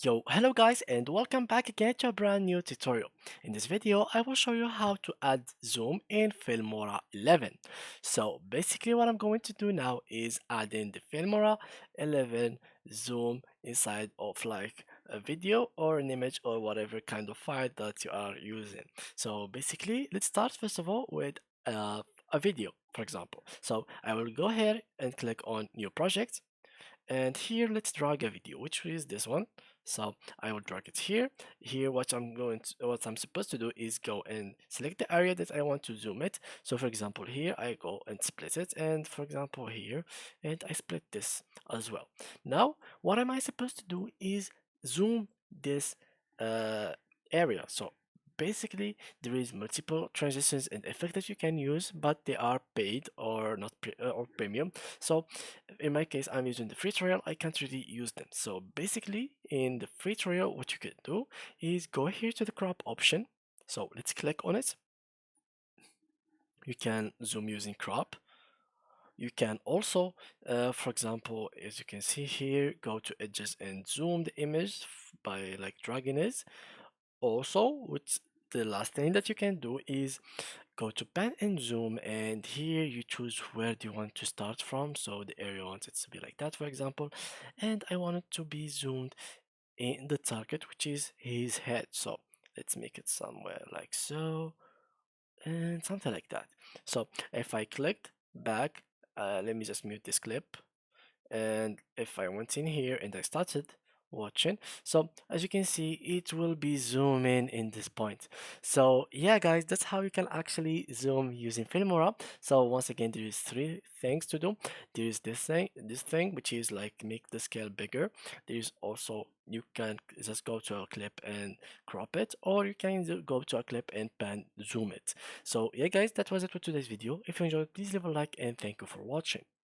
Yo, hello guys and welcome back again to a brand new tutorial. In this video, I will show you how to add zoom in Filmora 11. So basically what I'm going to do now is add in the Filmora 11 zoom inside of like a video or an image or whatever kind of file that you are using. So basically, let's start first of all with a video, for example. So I will go here and click on new project, and here let's drag a video, which is this one. So I will drag it here. What I'm supposed to do is go and select the area that I want to zoom it. So for example, here I go and split it, and for example here, and I split this as well. Now what am I supposed to do is zoom this uh, area. So basically there is multiple transitions and effects that you can use, but they are paid or not or premium. So in my case, I'm using the free trial. I can't really use them. So basically, in the free trial, what you can do is go here to the crop option. So let's click on it. You can zoom using crop. You can also, for example, as you can see here, go to edges and zoom the image by like dragging it. Also, which the last thing that you can do is go to pan and zoom, and here you choose where do you want to start from. So the area wants it to be like that, for example, and I want it to be zoomed in the target, which is his head. So let's make it somewhere like so, and something like that. So if I clicked back, let me just mute this clip, and if I went in here and I started watching, so as you can see it will be zooming in this point. So yeah guys, that's how you can actually zoom using Filmora. So once again, there is three things to do. There is this thing which is like make the scale bigger. There is also, you can just go to a clip and crop it, or you can go to a clip and pan zoom it. So yeah guys, that was it for today's video. If you enjoyed, please leave a like and thank you for watching.